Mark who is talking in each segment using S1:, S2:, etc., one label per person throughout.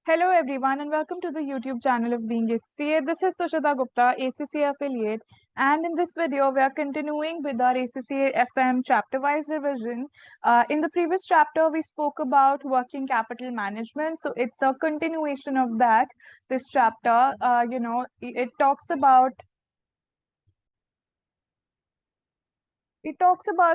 S1: Hello everyone and welcome to the YouTube channel of BeingACCA. This is Tushita Gupta, ACCA affiliate, and in this video we are continuing with our ACCA FM chapter-wise revision. In the previous chapter we spoke about working capital management, so it's a continuation of that. This chapter, it talks about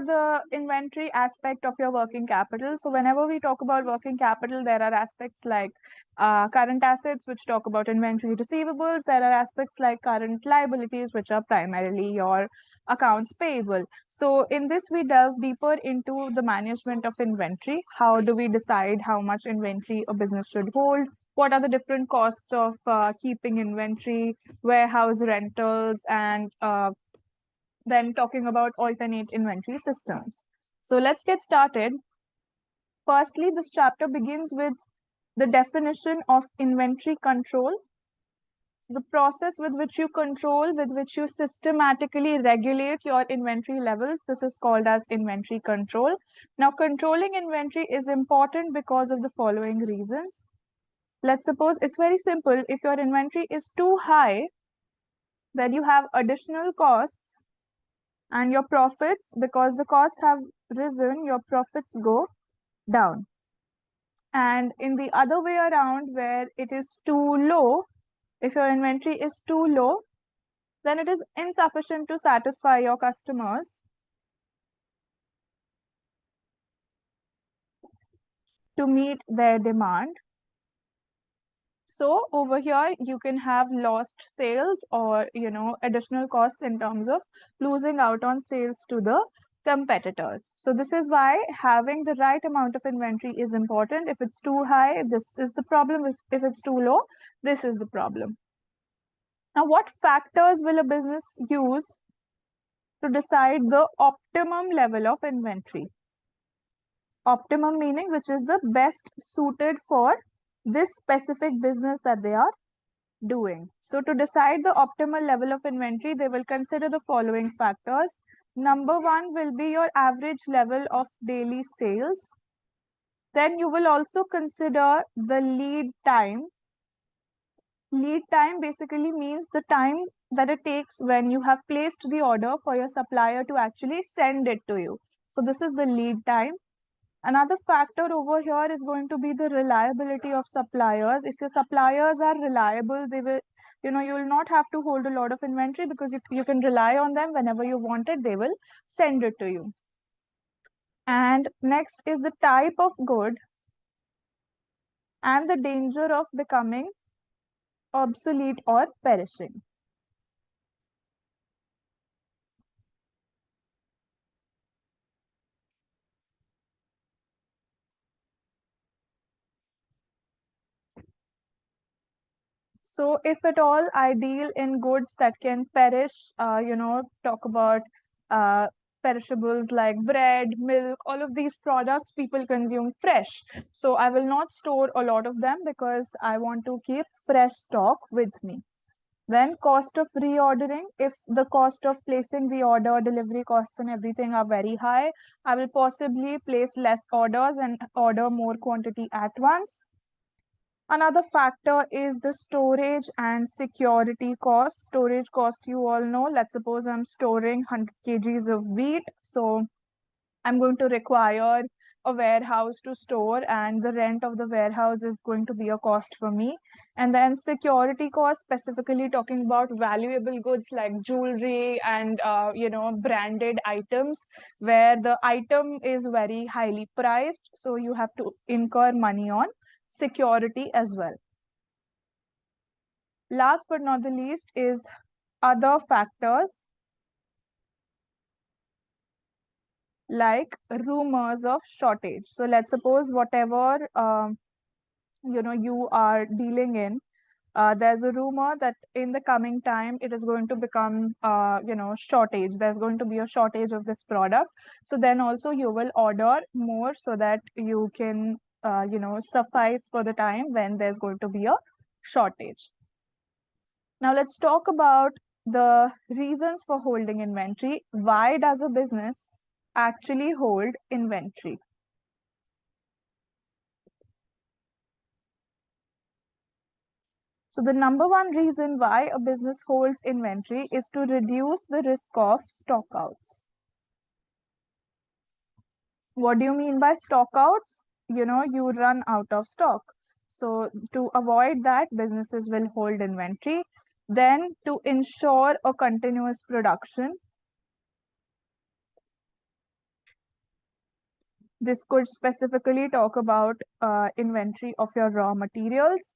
S1: the inventory aspect of your working capital. So whenever we talk about working capital, there are aspects like current assets, which talk about inventory receivables. There are aspects like current liabilities, which are primarily your accounts payable. So in this, we delve deeper into the management of inventory. How do we decide how much inventory a business should hold? What are the different costs of keeping inventory, warehouse rentals, and then talking about alternate inventory systems. So let's get started. Firstly, this chapter begins with the definition of inventory control. So the process with which you control, with which you systematically regulate your inventory levels, this is called as inventory control. Now, controlling inventory is important because of the following reasons. Let's suppose it's very simple. If your inventory is too high, then you have additional costs, and your profits, because the costs have risen, your profits go down. And in the other way around, where it is too low, if your inventory is too low, then it is insufficient to satisfy your customers to meet their demand. So over here, you can have lost sales or, additional costs in terms of losing out on sales to the competitors. So this is why having the right amount of inventory is important. If it's too high, this is the problem. If it's too low, this is the problem. Now, what factors will a business use to decide the optimum level of inventory? Optimum meaning which is the best suited for this specific business that they are doing. So to decide the optimal level of inventory, they will consider the following factors. Number one will be your average level of daily sales. Then you will also consider the lead time. Lead time basically means the time that it takes when you have placed the order for your supplier to actually send it to you. So this is the lead time. Another factor over here is going to be the reliability of suppliers. If your suppliers are reliable, they will, you will not have to hold a lot of inventory because you can rely on them. Whenever you want it, they will send it to you. And next is the type of good and the danger of becoming obsolete or perishing. So if at all I deal in goods that can perish, talk about perishables like bread, milk, all of these products people consume fresh. So I will not store a lot of them because I want to keep fresh stock with me. Then cost of reordering, if the cost of placing the order, delivery costs and everything are very high, I will possibly place less orders and order more quantity at once. Another factor is the storage and security cost. Storage cost, you all know. Let's suppose I'm storing 100 kgs of wheat. So I'm going to require a warehouse to store, and the rent of the warehouse is going to be a cost for me. And then security cost, specifically talking about valuable goods like jewelry and, branded items, where the item is very highly priced. So you have to incur money on security as well. Last but not the least is other factors like rumors of shortage. So let's suppose whatever you are dealing in, there's a rumor that in the coming time it is going to become shortage. There's going to be a shortage of this product. So then also you will order more so that you can suffice for the time when there's going to be a shortage. Now let's talk about the reasons for holding inventory. Why does a business actually hold inventory? So the number one reason why a business holds inventory is to reduce the risk of stockouts. What do you mean by stockouts? You run out of stock. So to avoid that, businesses will hold inventory. Then to ensure a continuous production, this could specifically talk about inventory of your raw materials.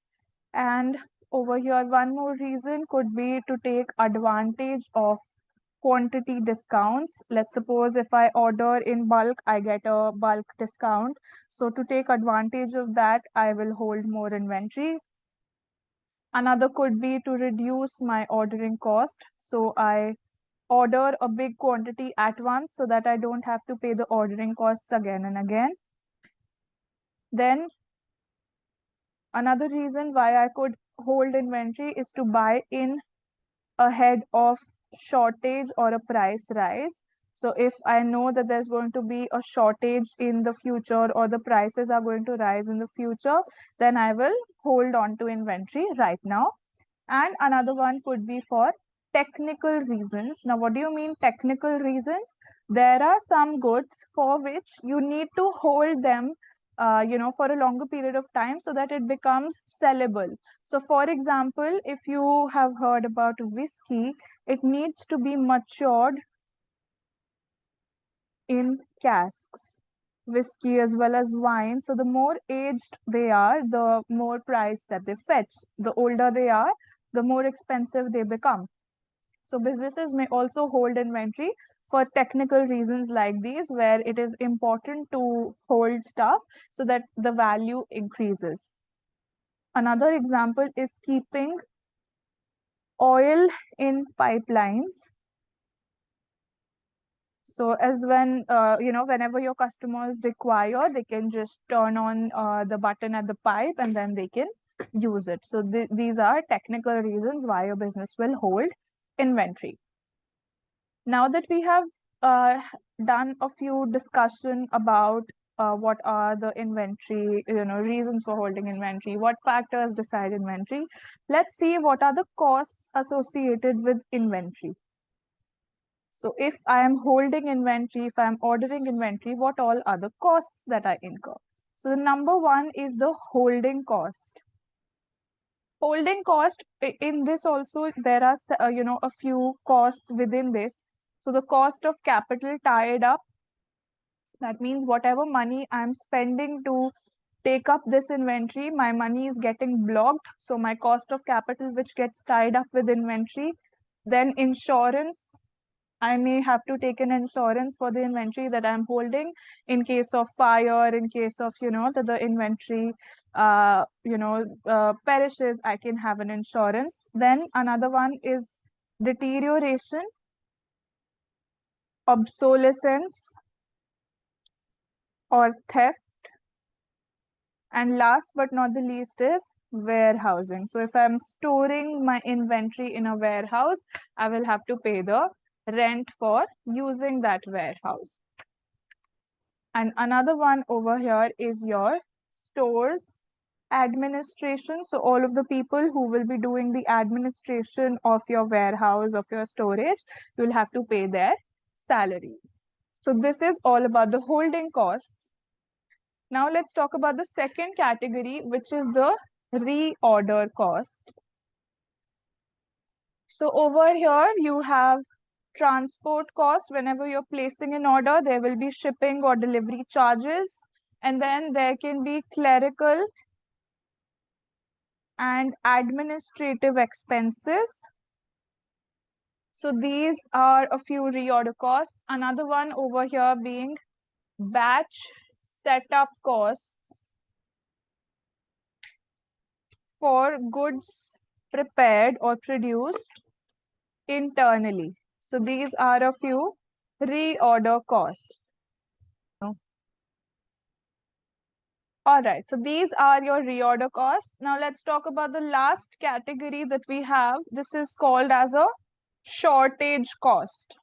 S1: And over here, one more reason could be to take advantage of quantity discounts. Let's suppose if I order in bulk, I get a bulk discount. So to take advantage of that, I will hold more inventory. Another could be to reduce my ordering cost. So I order a big quantity at once so that I don't have to pay the ordering costs again and again. Then another reason why I could hold inventory is to buy in ahead of shortage or a price rise. So if I know that there's going to be a shortage in the future or the prices are going to rise in the future, then I will hold on to inventory right now. And another one could be for technical reasons. Now, what do you mean technical reasons? There are some goods for which you need to hold them for a longer period of time so that it becomes sellable. So for example, if you have heard about whiskey, it needs to be matured in casks, whiskey as well as wine. So the more aged they are, the more price that they fetch. The older they are, the more expensive they become. So businesses may also hold inventory for technical reasons like these, where it is important to hold stuff so that the value increases. Another example is keeping oil in pipelines. So as whenever your customers require, they can just turn on the button at the pipe and then they can use it. So these are technical reasons why a business will hold inventory. Now that we have uh, done a few discussion about what are the inventory, reasons for holding inventory, what factors decide inventory, let's see what are the costs associated with inventory. So if I am holding inventory, if I am ordering inventory, what all are the costs that I incur? So the number one is the holding cost. Holding cost, in this also there are a few costs within this. So the cost of capital tied up, that means whatever money I'm spending to take up this inventory, my money is getting blocked. So my cost of capital which gets tied up with inventory. Then insurance, I may have to take an insurance for the inventory that I'm holding in case of fire, in case of, that the inventory, perishes, I can have an insurance. Then another one is deterioration, obsolescence, or theft. And last but not the least is warehousing. So if I'm storing my inventory in a warehouse, I will have to pay the rent for using that warehouse. And another one over here is your stores administration. So all of the people who will be doing the administration of your warehouse, of your storage, you'll have to pay their salaries. So this is all about the holding costs. Now let's talk about the second category, which is the reorder cost. So over here you have transport cost. Whenever you're placing an order, there will be shipping or delivery charges. And then there can be clerical and administrative expenses. So these are a few reorder costs. Another one over here being batch setup costs for goods prepared or produced internally. So these are a few reorder costs. All right, so these are your reorder costs. Now let's talk about the last category that we have. This is called as a shortage cost.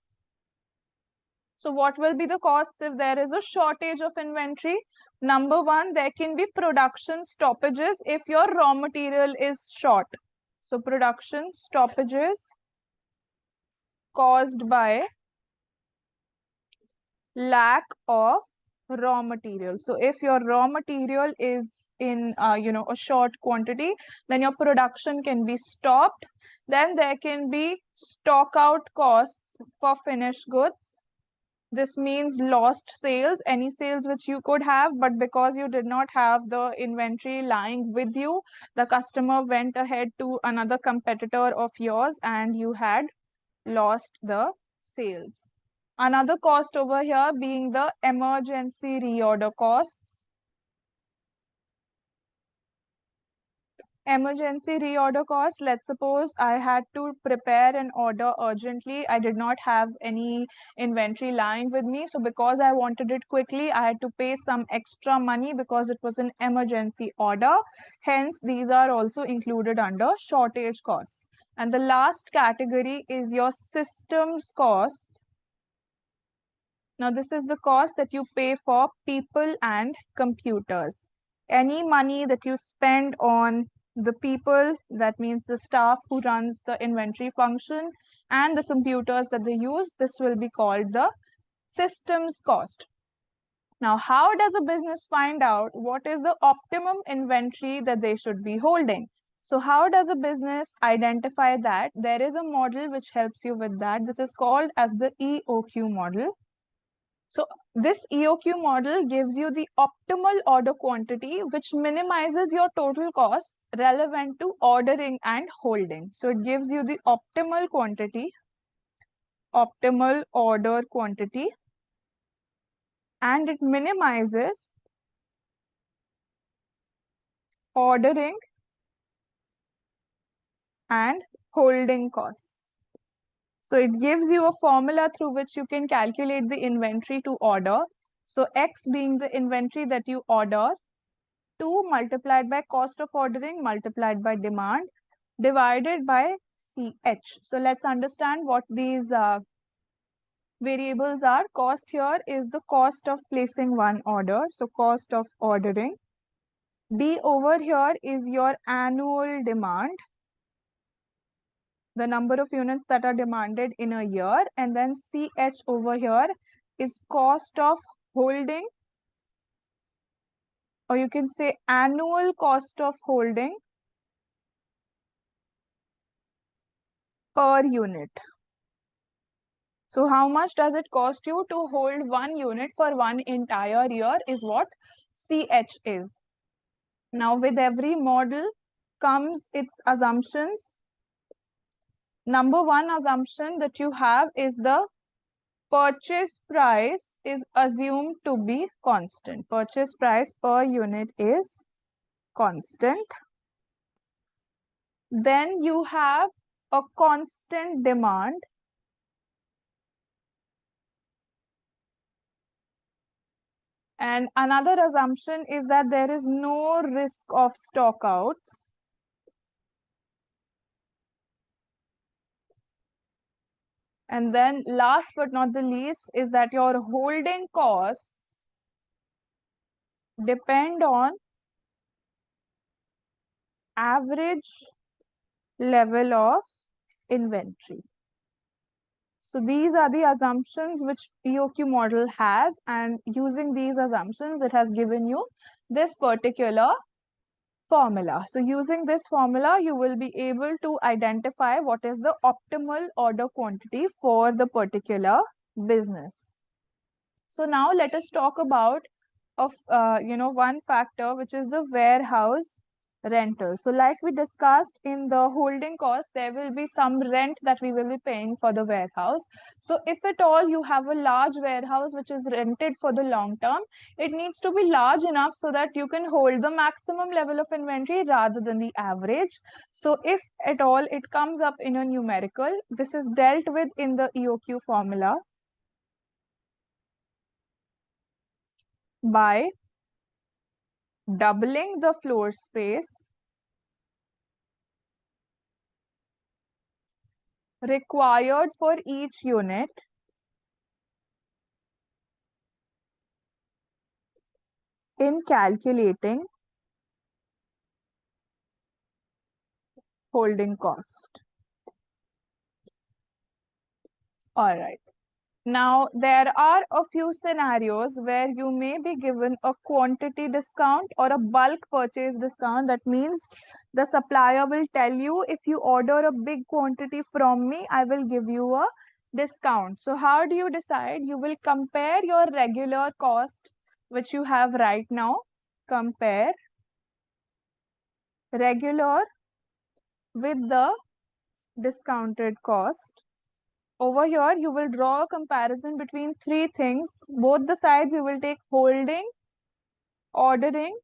S1: So what will be the costs if there is a shortage of inventory? Number one, there can be production stoppages if your raw material is short. So production stoppages caused by lack of raw material. So if your raw material is in a short quantity, then your production can be stopped. Then there can be stock out costs for finished goods. This means lost sales, any sales which you could have, but because you did not have the inventory lying with you, the customer went ahead to another competitor of yours and you had lost the sales. Another cost over here being the emergency reorder costs. Emergency reorder costs, let's suppose I had to prepare an order urgently. I did not have any inventory lying with me. So because I wanted it quickly, I had to pay some extra money because it was an emergency order. Hence, these are also included under shortage costs. And the last category is your systems costs. Now, this is the cost that you pay for people and computers. Any money that you spend on the people, that means the staff who runs the inventory function, and the computers that they use, this will be called the systems cost. Now, how does a business find out what is the optimum inventory that they should be holding? So how does a business identify that? There is a model which helps you with that. This is called as the EOQ model. So this EOQ model gives you the optimal order quantity, which minimizes your total costs relevant to ordering and holding. So it gives you the optimal quantity, optimal order quantity, and it minimizes ordering and holding costs. So it gives you a formula through which you can calculate the inventory to order. So X being the inventory that you order, 2 multiplied by cost of ordering multiplied by demand divided by CH. So let's understand what these variables are. Cost here is the cost of placing one order. So cost of ordering. D over here is your annual demand, the number of units that are demanded in a year. And then CH over here is cost of holding, or you can say annual cost of holding per unit. So how much does it cost you to hold one unit for one entire year is what CH is. Now with every model comes its assumptions. Number one assumption that you have is the purchase price is assumed to be constant. Purchase price per unit is constant. Then you have a constant demand. And another assumption is that there is no risk of stockouts. And then last but not the least is that your holding costs depend on average level of inventory. So these are the assumptions which EOQ model has, and using these assumptions, it has given you this particular formula. So using this formula, you will be able to identify what is the optimal order quantity for the particular business. So now let us talk about one factor, which is the warehouse rental. So like we discussed in the holding cost, there will be some rent that we will be paying for the warehouse. So if at all you have a large warehouse which is rented for the long term, it needs to be large enough so that you can hold the maximum level of inventory rather than the average. So if at all it comes up in a numerical, this is dealt with in the EOQ formula by doubling the floor space required for each unit in calculating holding cost. All right. Now, there are a few scenarios where you may be given a quantity discount or a bulk purchase discount. That means the supplier will tell you, if you order a big quantity from me, I will give you a discount. So how do you decide? You will compare your regular cost, which you have right now. Compare regular with the discounted cost. Over here, you will draw a comparison between three things. Both the sides you will take holding, ordering,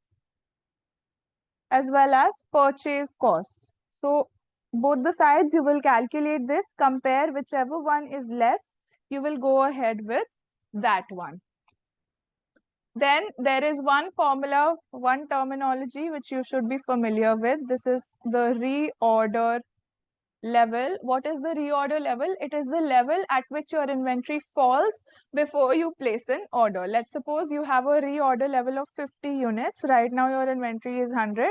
S1: as well as purchase costs. So both the sides you will calculate this, compare whichever one is less, you will go ahead with that one. Then there is one formula, one terminology which you should be familiar with. This is the reorder level. What is the reorder level? It is the level at which your inventory falls before you place an order. Let's suppose you have a reorder level of 50 units. Right now your inventory is 100.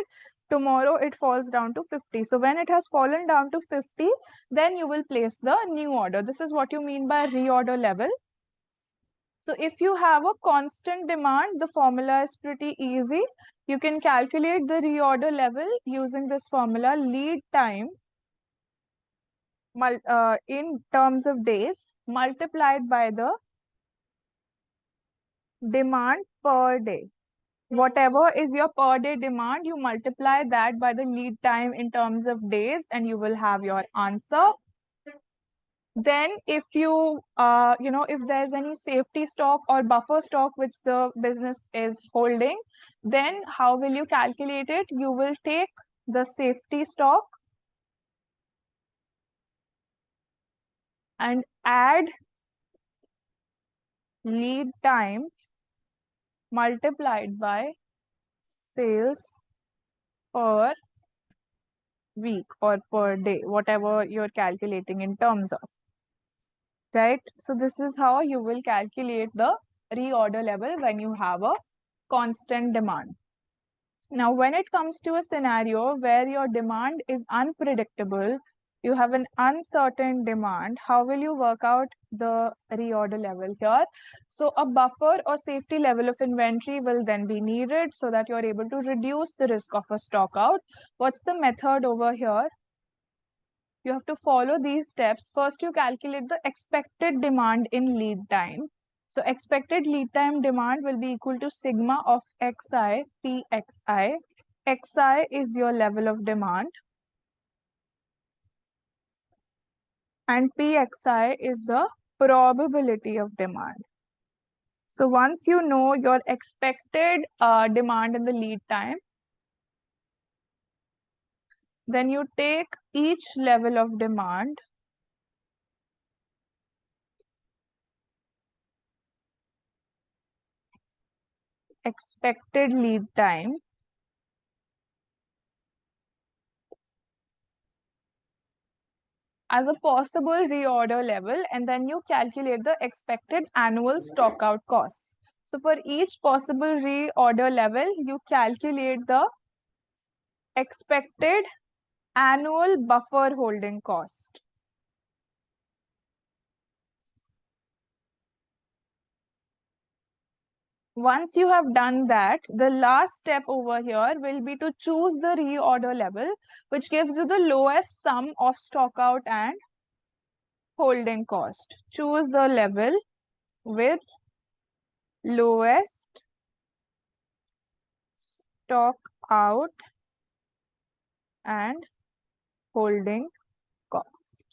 S1: Tomorrow it falls down to 50. So when it has fallen down to 50, then you will place the new order. This is what you mean by reorder level. So if you have a constant demand, the formula is pretty easy. You can calculate the reorder level using this formula, lead time in terms of days multiplied by the demand per day. Whatever is your per day demand, you multiply that by the lead time in terms of days and you will have your answer. Then if you, if there's any safety stock or buffer stock which the business is holding, then how will you calculate it? You will take the safety stock and add lead time multiplied by sales per week or per day, whatever you're calculating in terms of, right? So this is how you will calculate the reorder level when you have a constant demand. Now, when it comes to a scenario where your demand is unpredictable, you have an uncertain demand, how will you work out the reorder level here? So a buffer or safety level of inventory will then be needed so that you're able to reduce the risk of a stock out. What's the method over here? You have to follow these steps. First, you calculate the expected demand in lead time. So expected lead time demand will be equal to sigma of xi, pxi. Xi is your level of demand and pxi is the probability of demand. So once you know your expected demand in the lead time, then you take each level of demand expected lead time as a possible reorder level, and then you calculate the expected annual stock out costs. So for each possible reorder level, you calculate the expected annual buffer holding cost. Once you have done that, the last step over here will be to choose the reorder level, which gives you the lowest sum of stock out and holding cost. Choose the level with lowest stock out and holding cost.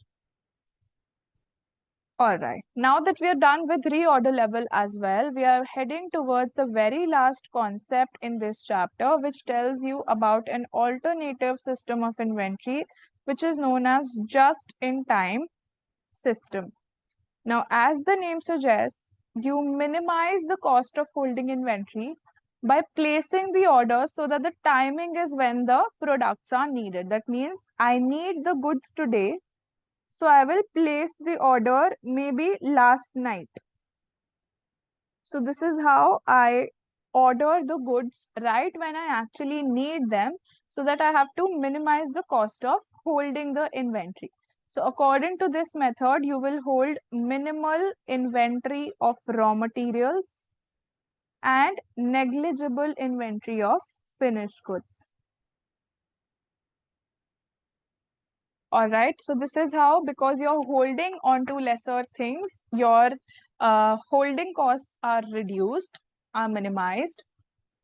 S1: All right, now that we are done with reorder level as well, we are heading towards the very last concept in this chapter, which tells you about an alternative system of inventory, which is known as just-in-time system. Now, as the name suggests, you minimize the cost of holding inventory by placing the order so that the timing is when the products are needed. That means I need the goods today, so I will place the order maybe last night. So this is how I order the goods right when I actually need them, so that I have to minimize the cost of holding the inventory. So according to this method, you will hold minimal inventory of raw materials and negligible inventory of finished goods. All right, so this is how, because you're holding on to lesser things, your holding costs are reduced, are minimized.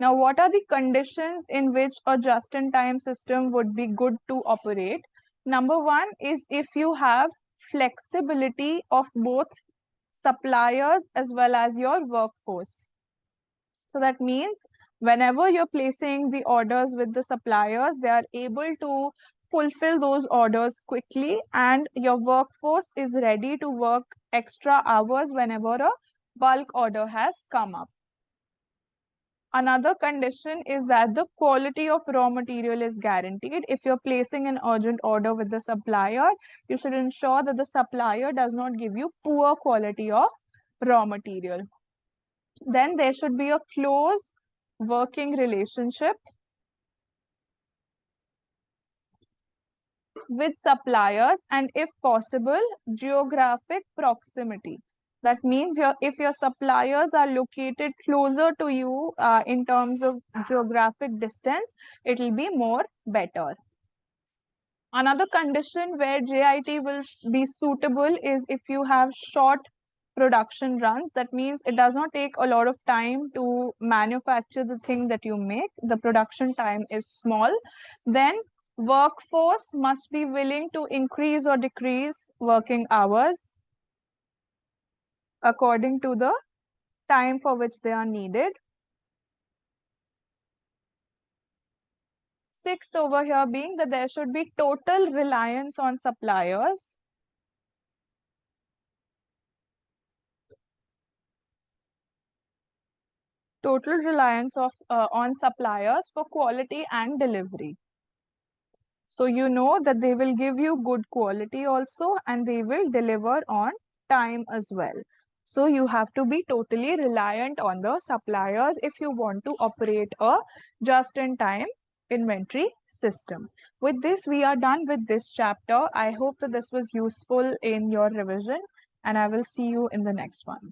S1: Now, what are the conditions in which a just-in-time system would be good to operate? Number one is if you have flexibility of both suppliers as well as your workforce. So that means whenever you're placing the orders with the suppliers, they are able to fulfill those orders quickly, and your workforce is ready to work extra hours whenever a bulk order has come up. Another condition is that the quality of raw material is guaranteed. If you're placing an urgent order with the supplier, you should ensure that the supplier does not give you poor quality of raw material. Then there should be a close working relationship with suppliers, and if possible, geographic proximity. That means if your suppliers are located closer to you in terms of geographic distance, it will be more better. Another condition where JIT will be suitable is if you have short production runs. That means it does not take a lot of time to manufacture the thing that you make. The production time is small. Then workforce must be willing to increase or decrease working hours according to the time for which they are needed. Sixth over here being that there should be total reliance on suppliers. Total reliance on suppliers for quality and delivery. So you know that they will give you good quality also, and they will deliver on time as well. So you have to be totally reliant on the suppliers if you want to operate a just-in-time inventory system. With this, we are done with this chapter. I hope that this was useful in your revision, and I will see you in the next one.